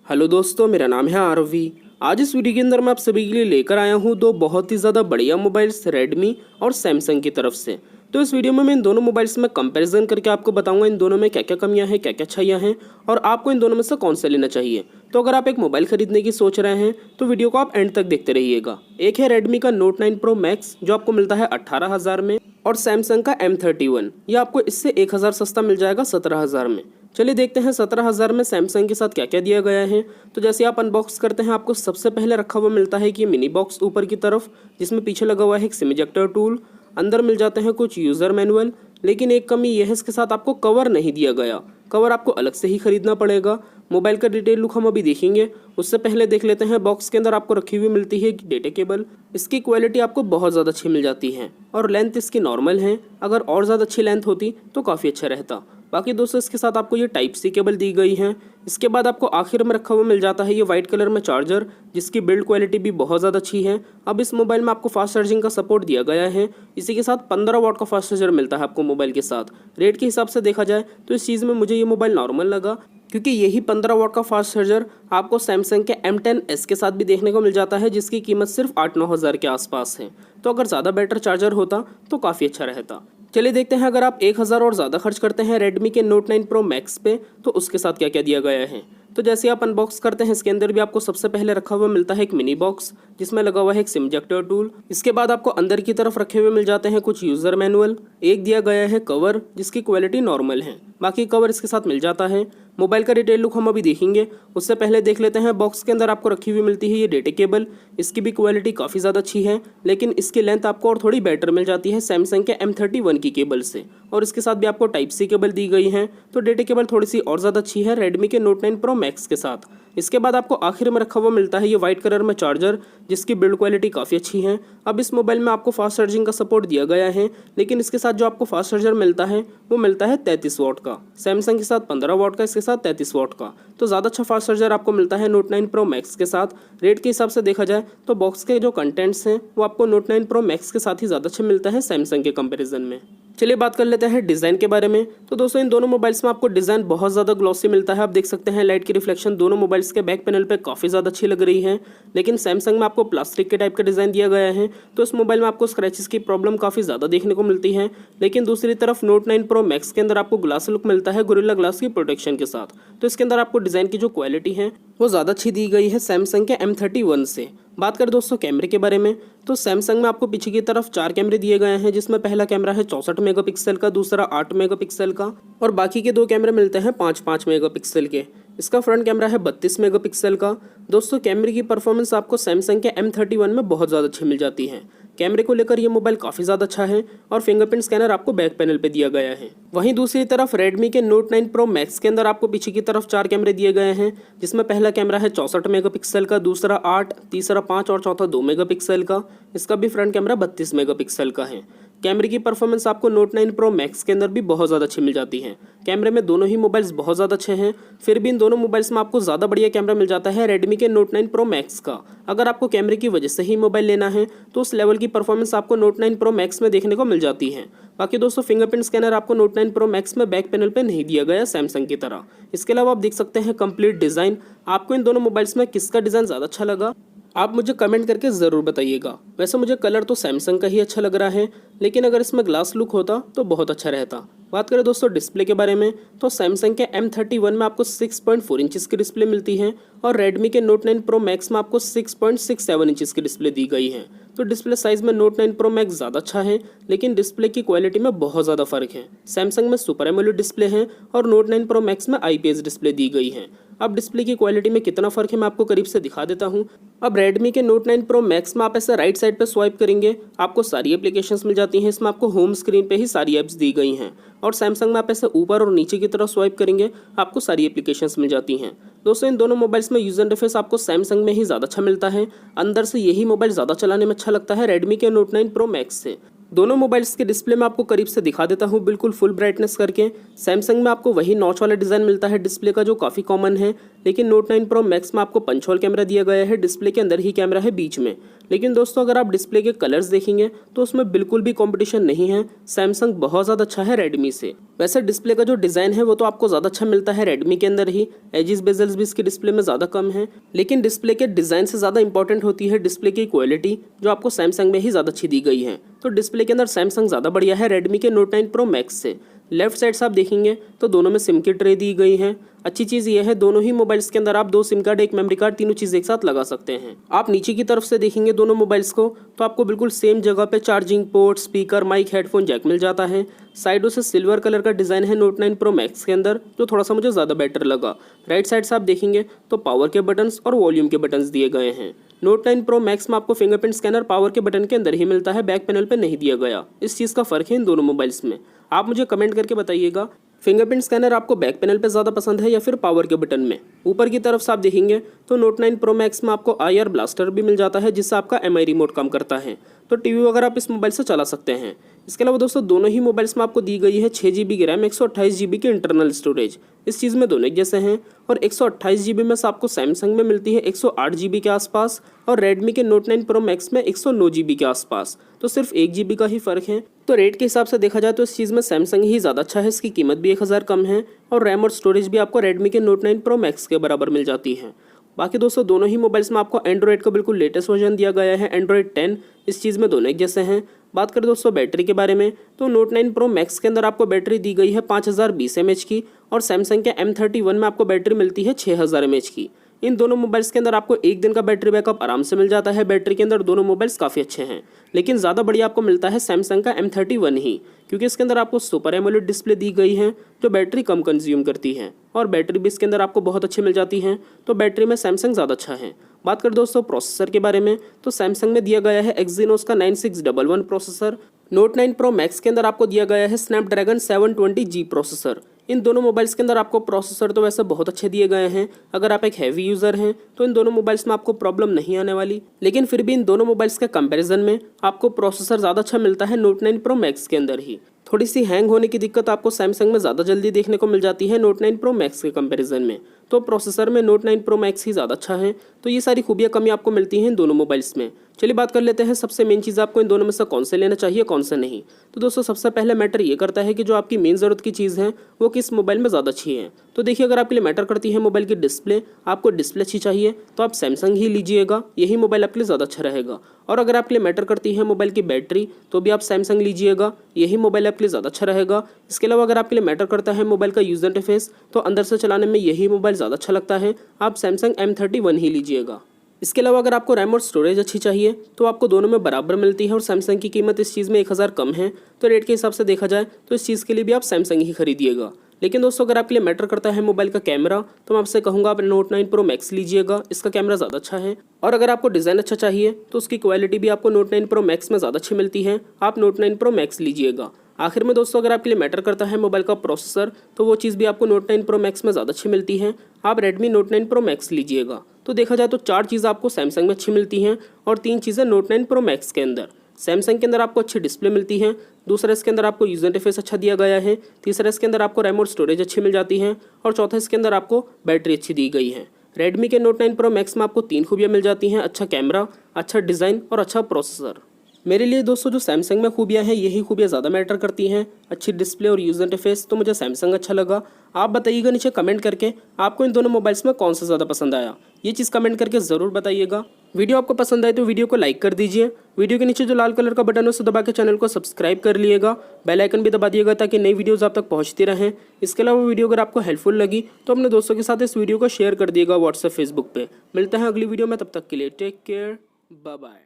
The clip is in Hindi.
हेलो दोस्तों, मेरा नाम है आरवी। आज इस वीडियो के अंदर मैं आप सभी के लिए लेकर आया हूँ दो बहुत ही ज़्यादा बढ़िया मोबाइल्स रेडमी और सैमसंग की तरफ से। तो इस वीडियो में मैं इन दोनों मोबाइल्स में कंपैरिजन करके आपको बताऊंगा इन दोनों में क्या क्या कमियां हैं, क्या क्या अच्छाइयां हैं और आपको इन दोनों में से कौन सा लेना चाहिए। तो अगर आप एक मोबाइल खरीदने की सोच रहे हैं तो वीडियो को आप एंड तक देखते रहिएगा। एक है रेडमी का Note 9 Pro Max जो आपको मिलता है 18,000 में, और सैमसंग का M31 ये आपको इससे 1,000 सस्ता मिल जाएगा 17,000 में। चलिए देखते हैं 17,000 में सैमसंग के साथ क्या क्या दिया गया है। तो जैसे आप अनबॉक्स करते हैं आपको सबसे पहले रखा हुआ मिलता है कि मिनी बॉक्स ऊपर की तरफ, जिसमें पीछे लगा हुआ है एक सिम इजेक्टर टूल। अंदर मिल जाते हैं कुछ यूज़र मैनुअल, लेकिन एक कमी यह है इसके साथ आपको कवर नहीं दिया गया। कवर आपको अलग से ही खरीदना पड़ेगा। मोबाइल का डिटेल लुक हम अभी देखेंगे, उससे पहले देख लेते हैं बॉक्स के अंदर आपको रखी हुई मिलती है डेटा केबल। इसकी क्वालिटी आपको बहुत ज़्यादा अच्छी मिल जाती है और लेंथ इसकी नॉर्मल है। अगर और ज़्यादा अच्छी लेंथ होती तो काफ़ी अच्छा रहता। बाकी दोस्तों इसके साथ आपको ये टाइप सी केबल दी गई है। इसके बाद आपको आखिर में रखा हुआ मिल जाता है ये वाइट कलर में चार्जर, जिसकी बिल्ड क्वालिटी भी बहुत ज़्यादा अच्छी है। अब इस मोबाइल में आपको फास्ट चार्जिंग का सपोर्ट दिया गया है। इसी के साथ 15 वाट का फास्ट चार्जर मिलता है आपको मोबाइल के साथ। रेट के हिसाब से देखा जाए तो इस चीज़ में मुझे ये मोबाइल नॉर्मल लगा, क्योंकि यही 15 वाट का फास्ट चार्जर आपको सैमसंग के M10s के साथ भी देखने को मिल जाता है, जिसकी कीमत सिर्फ 8-9 हज़ार के आसपास है। तो अगर ज़्यादा बेटर चार्जर होता तो काफ़ी अच्छा रहता। चलिए देखते हैं अगर आप 1,000 और ज़्यादा खर्च करते हैं रेडमी के Note 9 Pro Max पे तो उसके साथ क्या क्या दिया गया है। तो जैसे आप अनबॉक्स करते हैं इसके अंदर भी आपको सबसे पहले रखा हुआ मिलता है एक मिनी बॉक्स, जिसमें लगा हुआ है एक सिम इजेक्टर टूल। इसके बाद आपको अंदर की तरफ रखे हुए मिल जाते हैं कुछ यूज़र मैनुअल। एक दिया गया है कवर, जिसकी क्वालिटी नॉर्मल है, बाकी कवर इसके साथ मिल जाता है। मोबाइल का डिटेल लुक हम अभी देखेंगे, उससे पहले देख लेते हैं बॉक्स के अंदर आपको रखी हुई मिलती है ये डेटा केबल। इसकी भी क्वालिटी काफ़ी ज़्यादा अच्छी है, लेकिन इसकी लेंथ आपको और थोड़ी बेटर मिल जाती है सैमसंग के M31 की केबल से। और इसके साथ भी आपको टाइप सी केबल दी गई है, तो डेटा केबल थोड़ी सी और ज़्यादा अच्छी है रेडमी के Note 9 Pro Max के साथ। इसके बाद आपको आखिर में रखा हुआ मिलता है ये वाइट कलर में चार्जर, जिसकी बिल्ड क्वालिटी काफ़ी अच्छी है। अब इस मोबाइल में आपको फास्ट चार्जिंग का सपोर्ट दिया गया है, लेकिन इसके साथ जो आपको फास्ट चार्जर मिलता है वो मिलता है 33 वाट का। सैमसंग के साथ 15 वाट का, इसके साथ 33 वाट का। तो ज़्यादा अच्छा फास्ट चार्जर आपको मिलता है Note 9 Pro Max के साथ। रेट के हिसाब से देखा जाए तो बॉक्स के जो कंटेंट्स हैं वो आपको Note 9 Pro Max के साथ ही ज़्यादा अच्छे मिलता है सैमसंग के कंपेरिजन में। चलिए बात कर लेते हैं डिज़ाइन के बारे में। तो दोस्तों इन दोनों मोबाइल्स में आपको डिज़ाइन बहुत ज़्यादा ग्लॉसी मिलता है। आप देख सकते हैं लाइट की रिफ्लेक्शन दोनों मोबाइल्स के बैक पैनल पे काफ़ी ज़्यादा अच्छी लग रही है, लेकिन सैमसंग में आपको प्लास्टिक के टाइप का डिज़ाइन दिया गया है, तो इस मोबाइल में आपको स्क्रैचेस की प्रॉब्लम काफ़ी ज़्यादा देखने को मिलती है। लेकिन दूसरी तरफ Note 9 Pro Max के अंदर आपको ग्लास लुक मिलता है गोरिल्ला ग्लास की प्रोटेक्शन के साथ। तो इसके अंदर आपको डिज़ाइन की जो क्वालिटी है वो ज़्यादा अच्छी दी गई है सैमसंग के M31 से। बात करें दोस्तों कैमरे के बारे में, तो सैमसंग में आपको पीछे की तरफ 4 कैमरे दिए गए हैं, जिसमें पहला कैमरा है 64 मेगापिक्सल का, दूसरा 8 मेगापिक्सल का, और बाकी के 2 कैमरे मिलते हैं 5-5 मेगापिक्सल के। इसका फ्रंट कैमरा है 32 मेगापिक्सल का। दोस्तों कैमरे की परफॉर्मेंस आपको सैमसंग के M31 में बहुत ज़्यादा अच्छी मिल जाती है। कैमरे को लेकर ये मोबाइल काफ़ी ज़्यादा अच्छा है, और फिंगरप्रिंट स्कैनर आपको बैक पैनल पे दिया गया है। वहीं दूसरी तरफ रेडमी के Note 9 Pro Max के अंदर आपको पीछे की तरफ 4 कैमरे दिए गए हैं, जिसमें पहला कैमरा है 64 मेगापिक्सल का, दूसरा 8, तीसरा 5 और चौथा 2 मेगापिक्सल का। इसका भी फ्रंट कैमरा 32 मेगापिक्सल का है। कैमरे की परफॉर्मेंस आपको Note 9 Pro Max के अंदर भी बहुत ज़्यादा अच्छी मिल जाती है। कैमरे में दोनों ही मोबाइल्स बहुत ज़्यादा अच्छे हैं, फिर भी इन दोनों मोबाइल्स में आपको ज़्यादा बढ़िया कैमरा मिल जाता है रेडमी के Note 9 Pro Max का। अगर आपको कैमरे की वजह से ही मोबाइल लेना है तो उस लेवल की परफॉर्मेंस आपको Note 9 Pro Max में देखने को मिल जाती है। बाकी दोस्तों फिंगरप्रिंट स्कैनर आपको Note 9 Pro Max में बैक पैनल पे नहीं दिया गया सैमसंग की तरह। इसके अलावा आप देख सकते हैं कंप्लीट डिज़ाइन। आपको इन दोनों मोबाइल्स में किसका डिज़ाइन ज़्यादा अच्छा लगा आप मुझे कमेंट करके ज़रूर बताइएगा। वैसे मुझे कलर तो सैमसंग का ही अच्छा लग रहा है, लेकिन अगर इसमें ग्लास लुक होता तो बहुत अच्छा रहता। बात करें दोस्तों डिस्प्ले के बारे में, तो सैमसंग के M31 में आपको 6.4 इंचज़ की डिस्प्ले मिलती है, और रेडमी के Note 9 Pro Max में आपको 6.67 इंचज़ की डिस्प्ले दी गई है। तो डिस्प्ले साइज़ में Note 9 Pro Max ज़्यादा अच्छा है, लेकिन डिस्प्ले की क्वालिटी में बहुत ज़्यादा फ़र्क है। सैमसंग में सुपर एमोलेड डिस्प्ले है और Note 9 Pro Max में IPS डिस्प्ले दी गई है। अब डिस्प्ले की क्वालिटी में कितना फ़र्क है मैं आपको करीब से दिखा देता हूँ। अब रेडमी के Note 9 Pro Max में आप ऐसे राइट साइड पे स्वाइप करेंगे आपको सारी एप्लीकेशंस मिल जाती हैं। इसमें आपको होम स्क्रीन पे ही सारी ऐप्स दी गई हैं, और सैमसंग में आप ऐसे ऊपर और नीचे की तरफ स्वाइप करेंगे आपको सारी एप्लीकेशंस मिल जाती हैं। दोस्तों इन दोनों मोबाइल्स में यूजर इंटरफेस आपको सैमसंग में ही ज़्यादा अच्छा मिलता है। अंदर से यही मोबाइल ज़्यादा चलाने में अच्छा लगता है रेडमी के Note 9 Pro Max से। दोनों मोबाइल्स के डिस्प्ले में आपको करीब से दिखा देता हूँ बिल्कुल फुल ब्राइटनेस करके। सैमसंग में आपको वही नॉच वाला डिज़ाइन मिलता है डिस्प्ले का जो काफ़ी कॉमन है, लेकिन Note 9 Pro Max में आपको पंच होल कैमरा दिया गया है, डिस्प्ले के अंदर ही कैमरा है बीच में। लेकिन दोस्तों अगर आप डिस्प्ले के कलर्स देखेंगे तो उसमें बिल्कुल भी कंपटीशन नहीं है। सैमसंग बहुत ज़्यादा अच्छा है रेडमी से। वैसे डिस्प्ले का जो डिज़ाइन है वो तो आपको ज़्यादा अच्छा मिलता है रेडमी के अंदर ही, एजिस बेजल्स भी इसके डिस्प्ले में ज़्यादा कम है। लेकिन डिस्प्ले के डिज़ाइन से ज़्यादा इंपॉर्टेंट होती है डिस्प्ले की क्वालिटी, जो आपको सैमसंग में ही ज़्यादा अच्छी दी गई है। तो डिस्प्ले के अंदर सैमसंग ज़्यादा बढ़िया है रेडमी के नोट 9 प्रो मैक्स से। लेफ्ट साइड से आप देखेंगे तो दोनों में सिम की ट्रे दी गई है। अच्छी चीज़ ये है दोनों ही मोबाइल्स के अंदर आप 2 सिम कार्ड, 1 मेमोरी कार्ड, तीनों चीज़ एक साथ लगा सकते हैं। आप नीचे की तरफ से देखेंगे दोनों मोबाइल्स को तो आपको बिल्कुल सेम जगह पे charging port, speaker, mic, headphone jack मिल जाता है। साइडों से सिल्वर कलर का डिज़ाइन है नोट 9 प्रो मैक्स के अंदर, जो थोड़ा सा मुझे ज़्यादा बेटर लगा। राइट साइड से आप देखेंगे तो पावर के बटन्स और वॉल्यूम के बटन्स दिए गए हैं। नोट 9 प्रो मैक्स में आपको फिंगरप्रिंट स्कैनर पावर के बटन के अंदर ही मिलता है, बैक पैनल पे नहीं दिया गया। इस चीज़ का फ़र्क है इन दोनों मोबाइल्स में। आप मुझे कमेंट करके बताइएगा फिंगरप्रिंट स्कैनर आपको बैक पैनल पे ज़्यादा पसंद है या फिर पावर के बटन में। ऊपर की तरफ से आप देखेंगे तो नोट 9 प्रो मैक्स में आपको IR ब्लास्टर भी मिल जाता है, जिससे आपका MI रिमोट काम करता है, तो टीवी वगैरह आप इस मोबाइल से चला सकते हैं। इसके अलावा दोस्तों दोनों ही मोबाइल्स में आपको दी गई है 6 GB की रैम, 128 GB की इंटरनल स्टोरेज। इस चीज़ में दोनों एक जैसे हैं, और 128 GB में से आपको सैमसंग में मिलती है 108 GB के आसपास, और रेडमी के नोट 9 प्रो मैक्स में 109 GB के आसपास। तो सिर्फ 1 GB का ही फ़र्क है। तो रेट के हिसाब से देखा जाए तो इस चीज़ में सैमसंग ही ज़्यादा अच्छा है। इसकी कीमत भी 1000 कम है, और रैम और स्टोरेज भी आपको रेडमी के नोट 9 प्रो मैक्स के बराबर मिल जाती है। बाकी दोस्तों दोनों ही मोबाइल्स में आपको एंड्रॉइड का बिल्कुल लेटेस्ट वर्जन दिया गया है, एंड्रॉइड 10। इस चीज़ में दोनों एक जैसे हैं। बात करें दोस्तों बैटरी के बारे में तो नोट 9 प्रो मैक्स के अंदर आपको बैटरी दी गई है 5020 mAh की, और सैमसंग के M31 में आपको बैटरी मिलती है 6000 mAh की। इन दोनों मोबाइल्स के अंदर आपको 1 दिन का बैटरी बैकअप आराम से मिल जाता है। बैटरी के अंदर दोनों मोबाइल्स काफ़ी अच्छे हैं, लेकिन ज़्यादा बढ़िया आपको मिलता है सैमसंग का M31 ही, क्योंकि इसके अंदर आपको सुपर एमोलेड डिस्प्ले दी गई है जो बैटरी कम कंज्यूम करती है, और बैटरी भी इसके अंदर आपको बहुत अच्छी मिल जाती है। तो बैटरी में सैमसंग ज़्यादा अच्छा है। बात करें दोस्तों प्रोसेसर के बारे में तो सैमसंग में दिया गया है एक्जीनोस का 9611 प्रोसेसर। नोट 9 प्रो मैक्स के अंदर आपको दिया गया है स्नैपड्रैगन 720G प्रोसेसर। इन दोनों मोबाइल्स के अंदर आपको प्रोसेसर तो वैसे बहुत अच्छे दिए गए हैं। अगर आप एक हैवी यूज़र हैं तो इन दोनों मोबाइल्स में आपको प्रॉब्लम नहीं आने वाली, लेकिन फिर भी इन दोनों मोबाइल्स के कंपैरिजन में आपको प्रोसेसर ज़्यादा अच्छा मिलता है नोट 9 प्रो मैक्स के अंदर ही। थोड़ी सी हैंग होने की दिक्कत आपको सैमसंग में ज़्यादा जल्दी देखने को मिल जाती है नोट 9 प्रो मैक्स के कंपैरिजन में। तो प्रोसेसर में नोट 9 प्रो मैक्स ही ज़्यादा अच्छा है। तो ये सारी खूबियाँ कमी आपको मिलती हैं इन दोनों मोबाइल्स में। चलिए बात कर लेते हैं सबसे मेन चीज़ आपको इन दोनों में से कौन से लेना चाहिए कौन से नहीं। तो दोस्तों सबसे पहले मैटर ये करता है कि जो आपकी मेन ज़रूरत की चीज़ है वो किस मोबाइल में ज़्यादा अच्छी है। तो देखिए अगर आपके लिए मैटर करती है मोबाइल की डिस्प्ले, आपको डिस्प्ले अच्छी चाहिए तो आप सैमसंग ही लीजिएगा, यही मोबाइल आपके लिए ज़्यादा अच्छा रहेगा। और अगर आपके लिए मैटर करती है मोबाइल की बैटरी तो भी आप सैमसंग लीजिएगा, यही मोबाइल आपके लिए ज़्यादा अच्छा रहेगा। इसके अलावा अगर आपके लिए मैटर करता है मोबाइल का यूज़र इंटरफेस तो अंदर से चलाने में यही मोबाइल ज़्यादा अच्छा लगता है, आप सैमसंग M31 ही लीजिएगा। इसके अलावा अगर आपको रैम और स्टोरेज अच्छी चाहिए तो आपको दोनों में बराबर मिलती है, और सैमसंग की कीमत इस चीज़ में 1000 कम है। तो रेट के हिसाब से देखा जाए तो इस चीज़ के लिए भी आप सैमसंग ही खरीदिएगा। लेकिन दोस्तों अगर आपके लिए मैटर करता है मोबाइल का कैमरा तो मैं आपसे कहूँगा आप नोट 9 प्रो मैक्स लीजिएगा, इसका कैमरा ज़्यादा अच्छा है। और अगर आपको डिज़ाइन अच्छा चाहिए तो उसकी क्वालिटी भी आपको नोट 9 प्रो मैक्स में ज़्यादा अच्छी मिलती है, आप नोट 9 प्रो मैक्स लीजिएगा। आखिर में दोस्तों अगर आपके लिए मैटर करता है मोबाइल का प्रोसेसर तो वो चीज़ भी आपको नोट 9 प्रो मैक्स में ज़्यादा अच्छी मिलती है, आप रेडमी नोट 9 प्रो मैक्स लीजिएगा। तो देखा जाए तो 4 चीज़ें आपको सैमसंग में अच्छी मिलती हैं और 3 चीज़ें नोट 9 प्रो मैक्स के अंदर। सैमसंग के अंदर आपको अच्छी डिस्प्ले मिलती है, दूसरा इसके अंदर आपको यूजर इंटरफेस अच्छा दिया गया है, तीसरा इसके अंदर आपको रैम और स्टोरेज अच्छी मिल जाती है, और चौथा इसके अंदर आपको बैटरी अच्छी दी गई है। रेडमी के नोट 9 प्रो मैक्स में आपको 3 खूबियाँ मिल जाती हैं, अच्छा कैमरा, अच्छा डिज़ाइन और अच्छा प्रोसेसर। मेरे लिए दोस्तों जो सैमसंग में खूबियाँ हैं यही खूबियाँ ज़्यादा मैटर करती हैं, अच्छी डिस्प्ले और यूज़र इंटरफेस, तो मुझे सैमसंग अच्छा लगा। आप बताइएगा नीचे कमेंट करके आपको इन दोनों मोबाइल्स में कौन सा ज़्यादा पसंद आया, ये चीज़ कमेंट करके ज़रूर बताइएगा। वीडियो आपको पसंद आए तो वीडियो को लाइक कर दीजिए, वीडियो के नीचे जो लाल कलर का बटन है उसे दबा के चैनल को सब्सक्राइब कर लिएगा, बेल आइकन भी दबा दिएगा ताकि नई वीडियोज़ आप तक पहुँचती रहें। इसके अलावा वीडियो अगर आपको हेल्पफुल लगी तो अपने दोस्तों के साथ इस वीडियो को शेयर कर दिएगा व्हाट्सएप फेसबुक पर। मिलते हैं अगली वीडियो में, तब तक के लिए टेक केयर, बाय बाय।